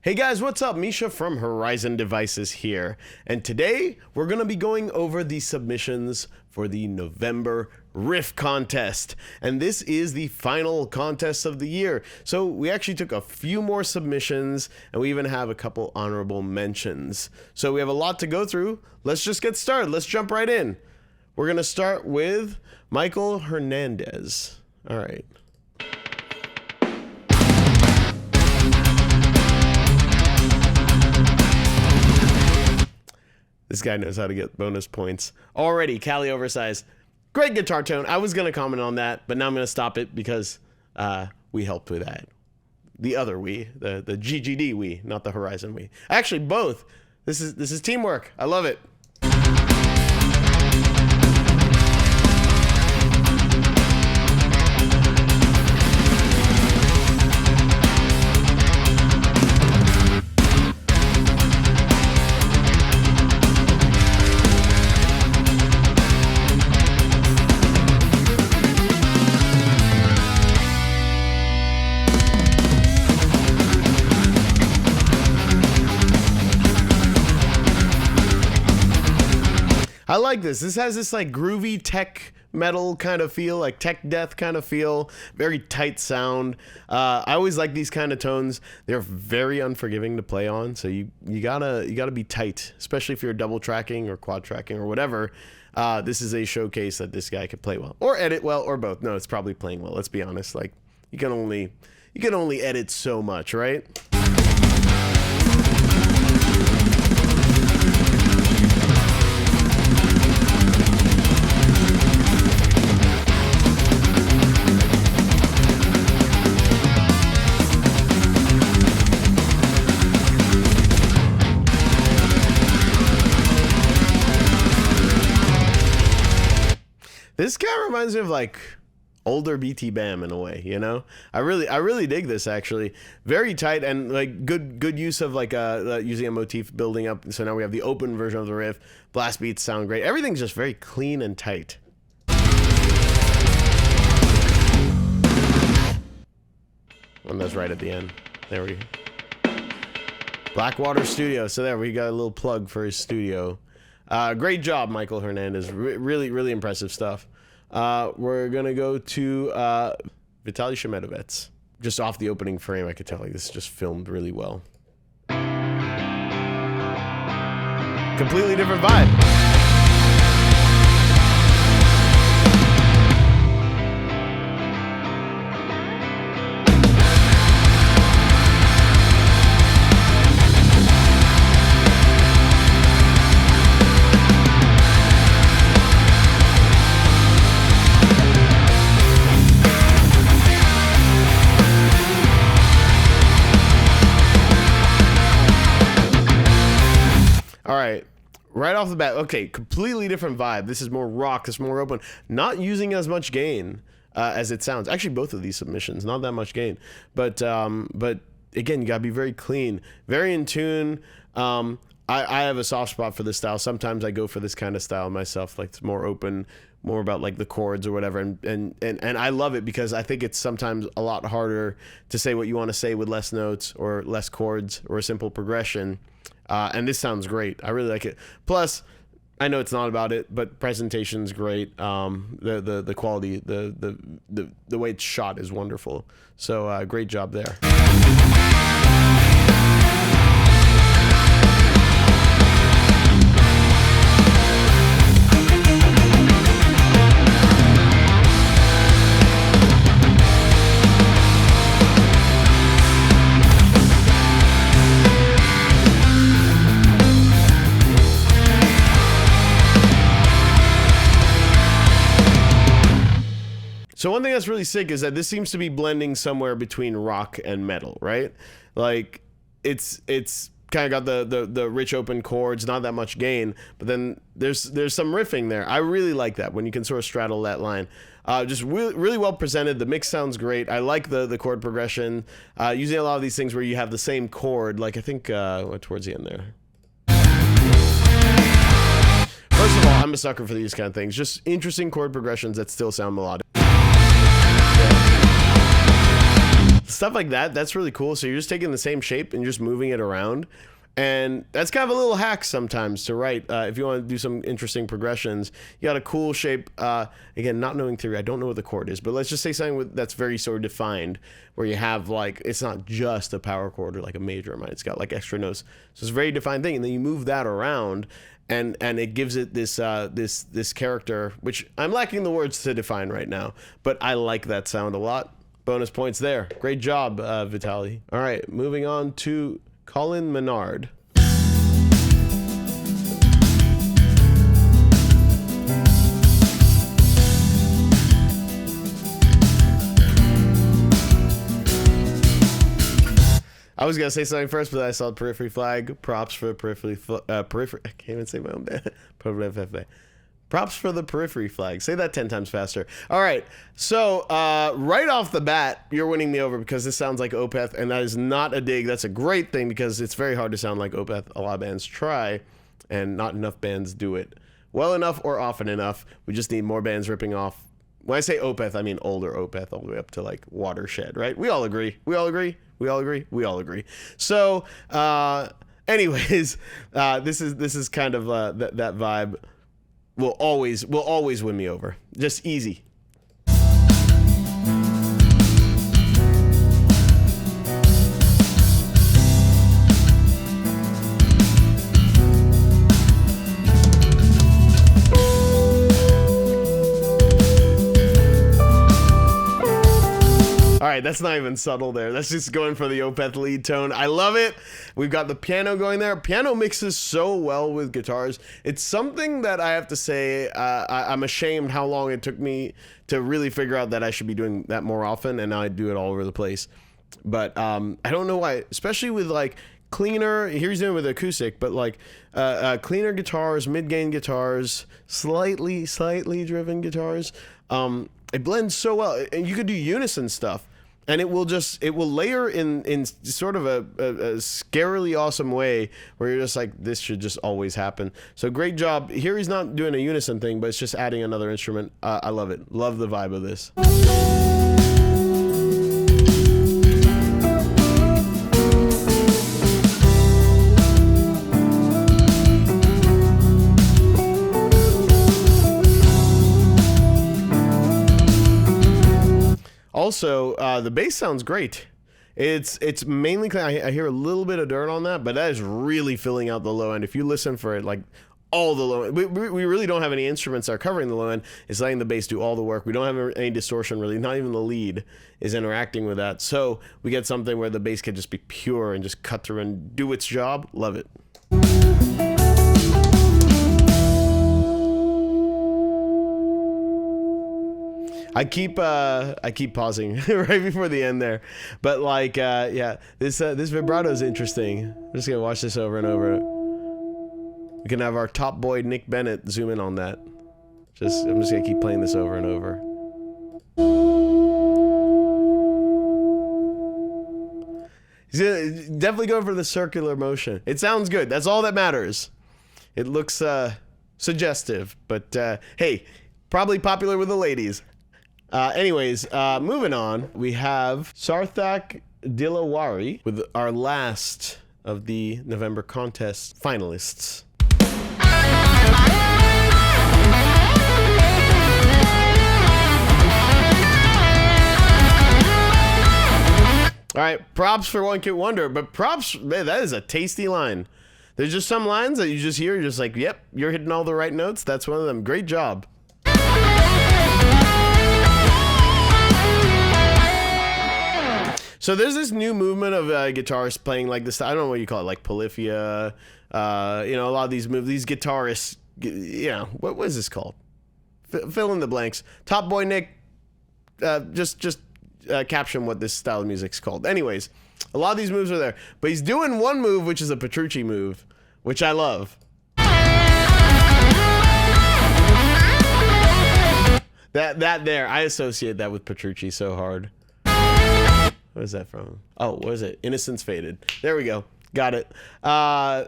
Hey guys, what's up? Misha from Horizon Devices here, and today we're going to be going over the submissions for the November riff contest, and this is the final contest of the year. So we actually took a few more submissions, and we even have a couple honorable mentions. So we have a lot to go through. Let's just get started. Let's jump right in. We're going to start with Michael Hernandez. All right. This guy knows how to get bonus points. Already, Cali Oversize. Great guitar tone. I was going to comment on that, but now I'm going to stop it because we helped with that. The other we, the GGD we, not the Horizon we. Actually, both. This is teamwork. I love it. I like this. This has this like groovy tech metal kind of feel, like tech death kind of feel, very tight sound. I always like these kind of tones. They're very unforgiving to play on, so you gotta be tight, especially if you're double tracking or quad tracking or whatever. This is a showcase that this guy could play well, or edit well, or both. No, it's probably playing well. Let's be honest. Like you can only edit so much, right? This guy reminds me of like older BT Bam in a way, you know. I really dig this actually. Very tight and like good use of like using a motif building up. So now we have the open version of the riff. Blast beats sound great. Everything's just very clean and tight. One that's right at the end. There we go. Blackwater Studio. So there we got a little plug for his studio. Great job, Michael Hernandez. Really impressive stuff. We're gonna go to Vitali Shmedovets. Just off the opening frame, I could tell like this is just filmed really well. Completely different vibe. All right off the bat, okay, completely different vibe. This is more rock, it's more open, not using as much gain as it sounds. Actually, both of these submissions, not that much gain, but again, you gotta be very clean, very in tune. I have a soft spot for this style. Sometimes I go for this kind of style myself, like it's more open, more about like the chords or whatever, and I love it because I think it's sometimes a lot harder to say what you want to say with less notes or less chords or a simple progression. And this sounds great. I really like it. Plus, I know it's not about it, but presentation's great. The quality, the way it's shot is wonderful. So great job there. So one thing that's really sick is that this seems to be blending somewhere between rock and metal, right? Like it's kind of got the rich open chords, not that much gain, but then there's some riffing there. I really like that when you can sort of straddle that line. Just really well presented. The mix sounds great. I like the chord progression. Using a lot of these things where you have the same chord, like I think towards the end there. First of all, I'm a sucker for these kind of things. Just interesting chord progressions that still sound melodic. stuff like that, that's really cool. So you're just taking the same shape and just moving it around. And that's kind of a little hack sometimes to write. If you want to do some interesting progressions, you got a cool shape. Again, not knowing theory, I don't know what the chord is, but let's just say something that's very sort of defined, where you have like, it's not just a power chord or like a major or minor. It's got like extra notes. So it's a very defined thing. And then you move that around, and it gives it this this character, which I'm lacking the words to define right now, but I like that sound a lot. Bonus points there. Great job, Vitali. All right, moving on to Colin Menard. I was gonna say something first, but I saw the periphery flag. Props for the periphery. I can't even say my own band. Props for the periphery flag. Say that 10 times faster. All right. So right off the bat, you're winning me over because this sounds like Opeth, and that is not a dig. That's a great thing because it's very hard to sound like Opeth. A lot of bands try, and not enough bands do it well enough or often enough. We just need more bands ripping off. When I say Opeth, I mean older Opeth, all the way up to like Watershed, right? We all agree. We all agree. We all agree. We all agree. So, anyways, this is kind of that vibe. Will always win me over. Just easy. All right, that's not even subtle there. That's just going for the Opeth lead tone. I love it. We've got the piano going there. Piano mixes so well with guitars. It's something that I have to say, I'm ashamed how long it took me to really figure out that I should be doing that more often, and now I do it all over the place. But I don't know why, especially with like cleaner, here he's doing it with acoustic, but like cleaner guitars, mid-gain guitars, slightly driven guitars. It blends so well, and you could do unison stuff, and it will layer in sort of a scarily awesome way where you're just like, this should just always happen. So great job. Here he's not doing a unison thing, but it's just adding another instrument. I love it. Love the vibe of this. Also, the bass sounds great. It's mainly clean. I hear a little bit of dirt on that, but that is really filling out the low end. If you listen for it, like all the low end, we really don't have any instruments that are covering the low end. It's letting the bass do all the work. We don't have any distortion really. Not even the lead is interacting with that. So we get something where the bass can just be pure and just cut through and do its job. Love it. I keep pausing right before the end there, but like yeah, this vibrato is interesting. I'm just gonna watch this over and over. We can have our top boy Nick Bennett zoom in on that. I'm just gonna keep playing this over and over. He's definitely going for the circular motion. It sounds good. That's all that matters. It looks suggestive, but hey, probably popular with the ladies. Anyways, moving on, we have Sarthak Dillawari with our last of the November contest finalists. All right, props for One Kid Wonder, but props, man, that is a tasty line. There's just some lines that you just hear, you're just like, yep, you're hitting all the right notes. That's one of them. Great job. So there's this new movement of guitarists playing like this. I don't know what you call it, like polyphia. You know, a lot of these these guitarists. You know, what is this called? Fill in the blanks. Top Boy Nick, just caption what this style of music's called. Anyways, a lot of these moves are there, but he's doing one move which is a Petrucci move, which I love. That there, I associate that with Petrucci so hard. What is that from? Oh, what is it? Innocence Faded. There we go. Got it.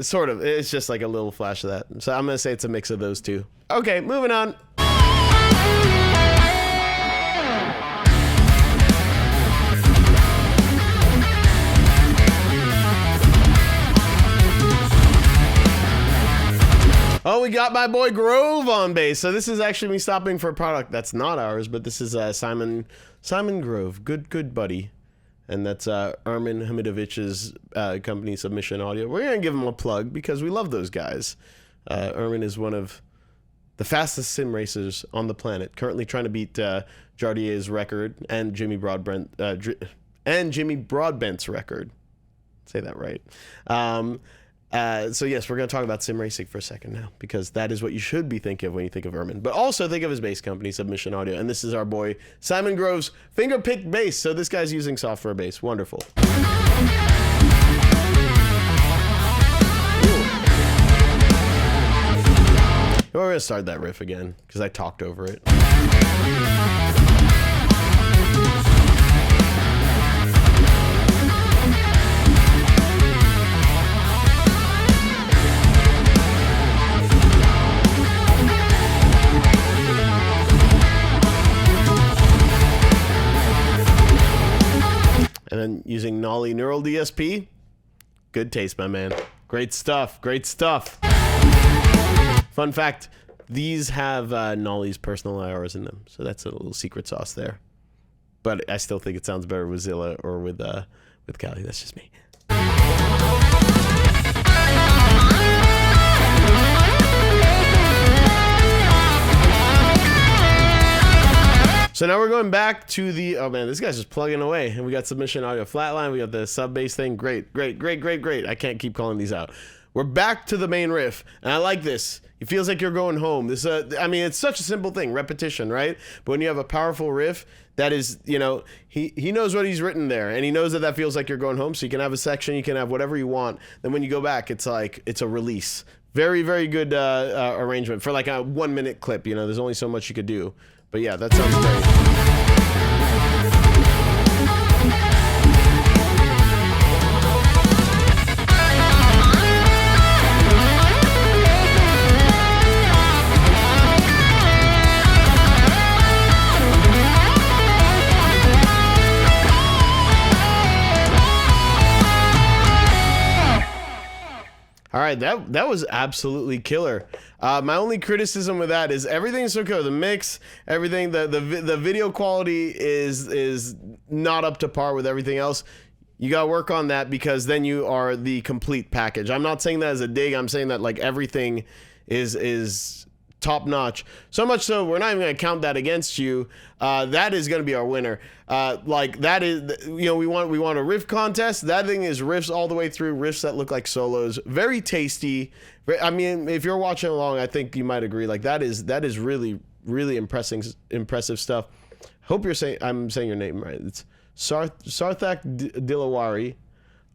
Sort of. It's just like a little flash of that. So I'm going to say it's a mix of those two. Okay, moving on. we got my boy Grove on bass. So this is actually me stopping for a product that's not ours, but this is Simon Grove, good buddy. And that's Armin Hamidovich's company, Submission Audio. We're going to give him a plug because we love those guys. Armin is one of the fastest sim racers on the planet, currently trying to beat Jardier's record and Jimmy Broadbent's record. Say that right. So yes, we're going to talk about sim racing for a second now, because that is what you should be thinking of when you think of Armin. But also think of his bass company, Submission Audio. And this is our boy Simon Grove's finger-picked bass. So this guy's using software bass. Wonderful. We're going to start that riff again, because I talked over it. And then using Nolly Neural DSP. Good taste, my man. Great stuff. Great stuff. Fun fact, these have Nolly's personal IRs in them. So that's a little secret sauce there. But I still think it sounds better with Zilla or with Callie. That's just me. So now we're going back to the, oh man, this guy's just plugging away. And we got Submission Audio Flatline. We got the sub bass thing. Great. I can't keep calling these out. We're back to the main riff. And I like this. It feels like you're going home. This, I mean, it's such a simple thing, repetition, right? But when you have a powerful riff, that is, you know, he knows what he's written there. And he knows that that feels like you're going home. So you can have a section, you can have whatever you want. Then when you go back, it's like, it's a release. Very, very good arrangement for like a 1 minute clip. You know, there's only so much you could do. But yeah, that sounds great. All right, that was absolutely killer. My only criticism with that is everything's so cool. The mix, everything, the video quality is not up to par with everything else. You got to work on that, because then you are the complete package. I'm not saying that as a dig. I'm saying that like everything is top notch. So much so we're not even going to count that against you. That is going to be our winner. Like that is, you know, we want a riff contest. That thing is riffs all the way through, riffs that look like solos. Very tasty. I mean, if you're watching along, I think you might agree. Like that is really impressive stuff. Hope I'm saying your name right. It's Sarthak Dillawari.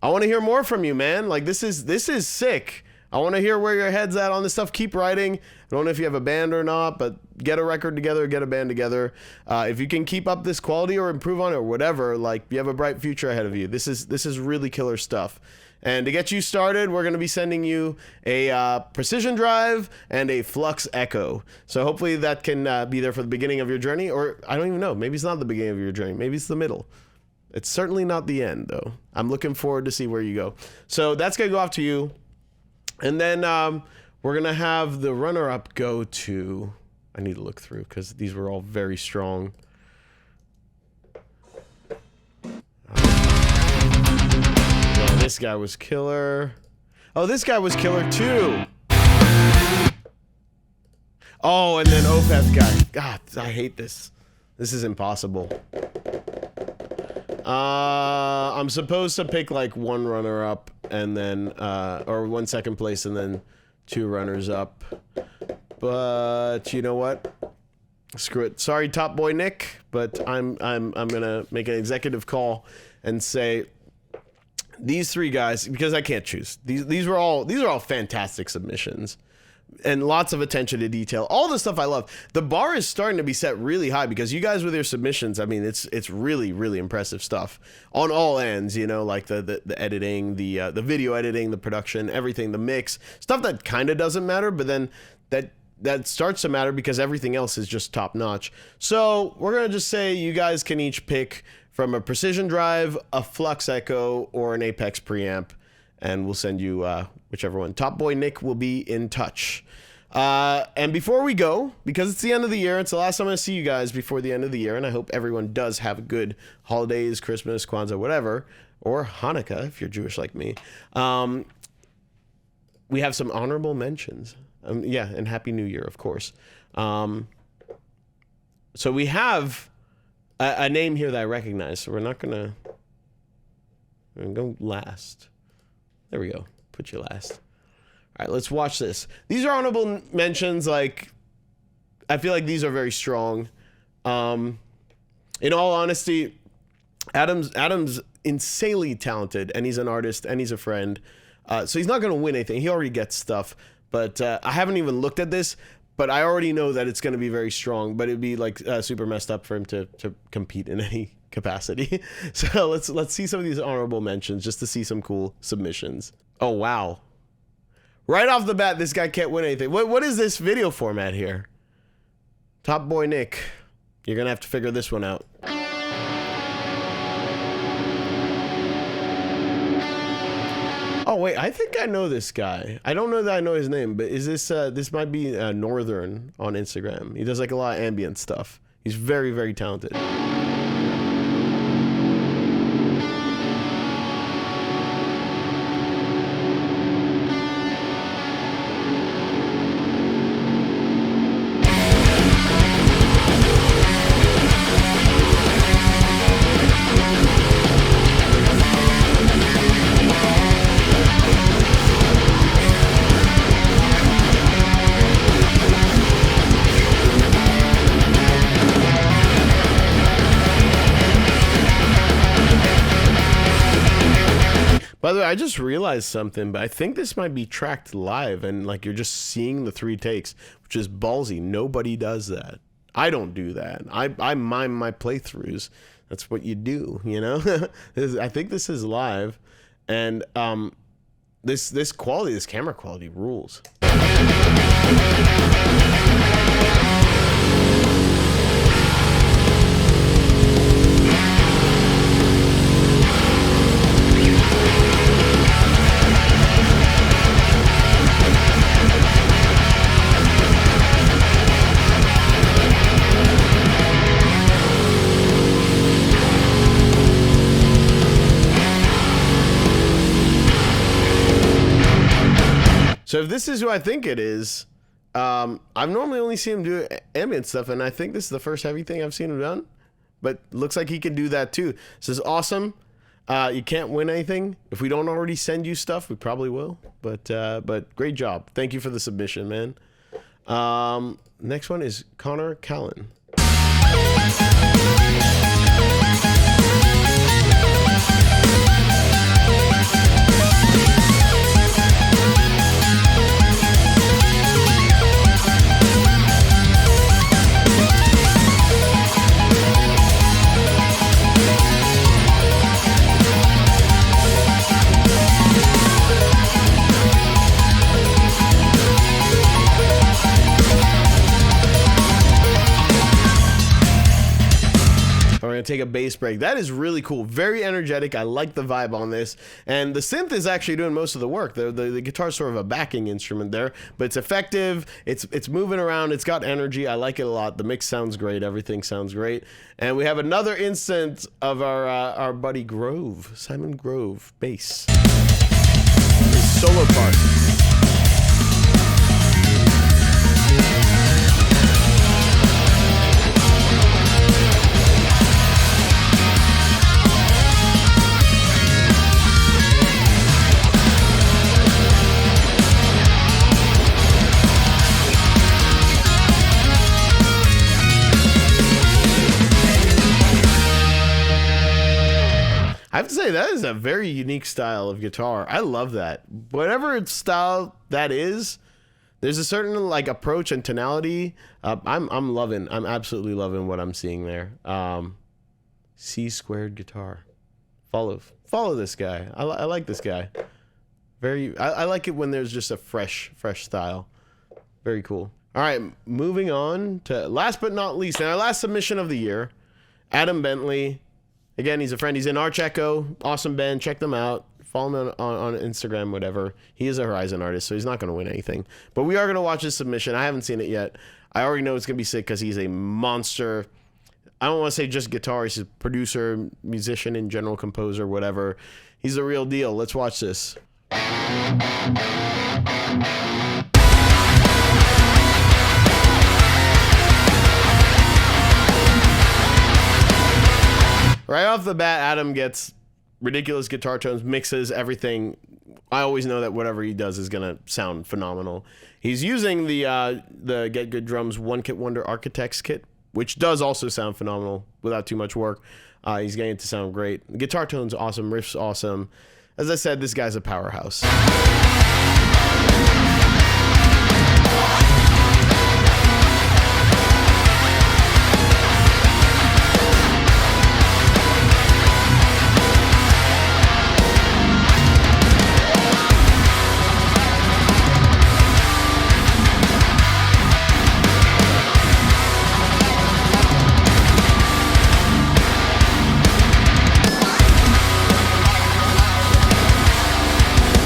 I want to hear more from you, man. Like this is sick. I want to hear where your head's at on this stuff. Keep writing. I don't know if you have a band or not, but get a record together, get a band together. If you can keep up this quality or improve on it or whatever, like you have a bright future ahead of you. This is really killer stuff. And to get you started, we're going to be sending you a Precision Drive and a Flux Echo. So hopefully that can be there for the beginning of your journey, or I don't even know. Maybe it's not the beginning of your journey. Maybe it's the middle. It's certainly not the end, though. I'm looking forward to see where you go. So that's going to go off to you. And then we're going to have the runner-up go to... I need to look through because these were all very strong. Oh, this guy was killer. Oh, this guy was killer too. Oh, and then Opeth guy. God, I hate this. This is impossible. I'm supposed to pick like one runner-up and then, or one second place and then two runners-up. But you know what? Screw it. Sorry, Top Boy Nick, but I'm gonna make an executive call and say these three guys, because I can't choose. These are all fantastic submissions. And lots of attention to detail. All the stuff I love. The bar is starting to be set really high because you guys with your submissions, I mean, it's really, really impressive stuff on all ends, you know, like the editing, the video editing, the production, everything, the mix, stuff that kind of doesn't matter, but then that starts to matter because everything else is just top notch. So we're going to just say you guys can each pick from a Precision Drive, a Flux Echo, or an Apex preamp. And we'll send you whichever one. Top Boy Nick will be in touch. And before we go, because it's the end of the year, it's the last time I'm going to see you guys before the end of the year, and I hope everyone does have a good holidays, Christmas, Kwanzaa, whatever, or Hanukkah if you're Jewish like me. We have some honorable mentions. Yeah, and Happy New Year, of course. So we have a name here that I recognize, so we're gonna go last. There we go. Put you last. All right, let's watch this. These are honorable mentions. Like, I feel like these are very strong. In all honesty, Adam's insanely talented, and he's an artist, and he's a friend. So he's not going to win anything. He already gets stuff. But I haven't even looked at this, but I already know that it's going to be very strong. But it'd be like super messed up for him to compete in any capacity. So let's see some of these honorable mentions just to see some cool submissions. Oh, wow. Right off the bat, this guy can't win anything. What is this video format here? Top Boy Nick. You're going to have to figure this one out. Oh, wait, I think I know this guy. I don't know that I know his name, but is this, this might be Northern on Instagram. He does like a lot of ambient stuff. He's very, very talented. By the way, I just realized something, but I think this might be tracked live and like you're just seeing the 3 takes, which is ballsy. Nobody does that. I don't do that. I mime my playthroughs. That's what you do, you know? I think this is live, and this quality, this camera quality rules. So if this is who I think it is, I've normally only seen him do ambient stuff, and I think this is the first heavy thing I've seen him done. But looks like he can do that too. This is awesome. You can't win anything. If we don't already send you stuff, we probably will. But great job. Thank you for the submission, man. Next one is Callan. We're gonna take a bass break. That is really cool. Very energetic. I like the vibe on this. And the synth is actually doing most of the work. The guitar's sort of a backing instrument there, but it's effective. It's moving around. It's got energy. I like it a lot. The mix sounds great. Everything sounds great. And we have another instance of our buddy Grove, Simon Grove, bass. His solo part. I have to say, that is a very unique style of guitar. I love that. Whatever style that is, there's a certain like approach and tonality. I'm absolutely loving what I'm seeing there. C squared guitar. Follow this guy. I like this guy. I like it when there's just a fresh style. Very cool. All right, moving on to last but not least, and our last submission of the year, Adam Bentley. Again, he's a friend. He's in Arch Echo. Awesome band. Check them out. Follow him on Instagram, whatever. He is a Horizon artist, so he's not going to win anything. But we are going to watch his submission. I haven't seen it yet. I already know it's going to be sick because he's a monster. I don't want to say just guitar. He's a producer, musician in general, composer, whatever. He's the real deal. Let's watch this. Right off the bat, Adam gets ridiculous guitar tones, mixes everything. I always know that whatever he does is gonna sound phenomenal. He's using the Get Good Drums One Kit Wonder Architects kit, which does also sound phenomenal without too much work. He's getting it to sound great. The guitar tone's awesome, riff's awesome. As I said, this guy's a powerhouse.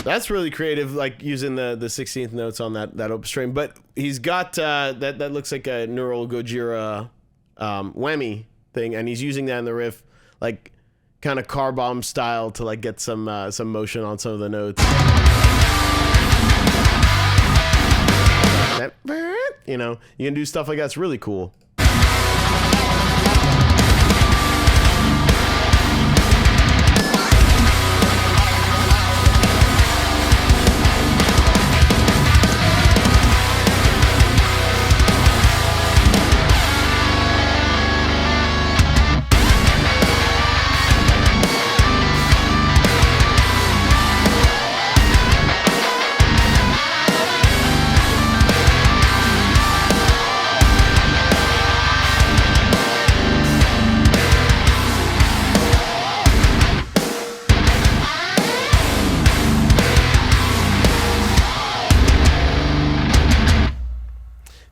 That's really creative, like using the 16th notes on that open string. But he's got that looks like a Neural Gojira whammy thing, and he's using that in the riff, like kind of car bomb style, to like get some motion on some of the notes. That, you know, you can do stuff like that. It's really cool.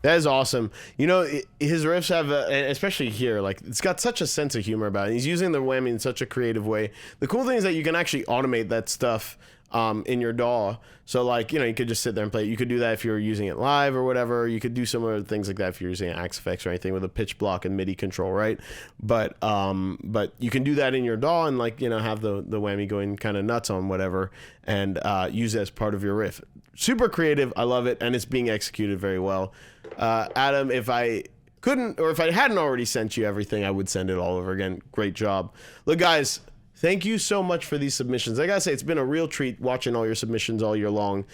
That is awesome. You know, his riffs have, especially here, like, it's got such a sense of humor about it. He's using the whammy in such a creative way. The cool thing is that you can actually automate that stuff in your DAW. So, like, you know, you could just sit there and play it. You could do that if you were using it live or whatever. You could do similar things like that if you're using Axe Effects or anything with a pitch block and MIDI control, right? But you can do that in your DAW and, like, you know, have the whammy going kind of nuts on whatever and use it as part of your riff. Super creative. I love it, and it's being executed very well. Adam, if I couldn't, or if I hadn't already sent you everything, I would send it all over again. Great job. Look, guys, thank you so much for these submissions. I gotta say, it's been a real treat watching all your submissions all year long.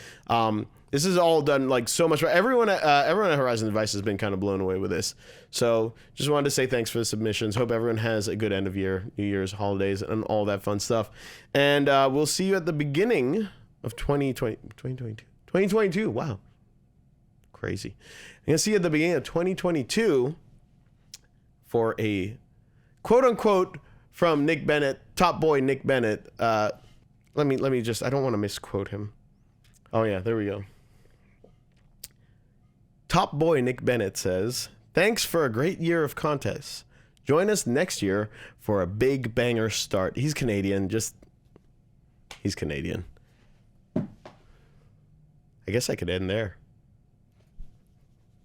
This is all done like so much. Everyone at Horizon Device has been kind of blown away with this. So just wanted to say thanks for the submissions. Hope everyone has a good end of year, New Year's, holidays, and all that fun stuff. And we'll see you at the beginning of 2022. Wow. Crazy. I'm going to see you at the beginning of 2022 for a quote-unquote from Nick Bennett, Top Boy Nick Bennett. Let me just, I don't want to misquote him. Oh, yeah, there we go. Top Boy Nick Bennett says, "Thanks for a great year of contests. Join us next year for a big banger start." He's Canadian, he's Canadian. I guess I could end there.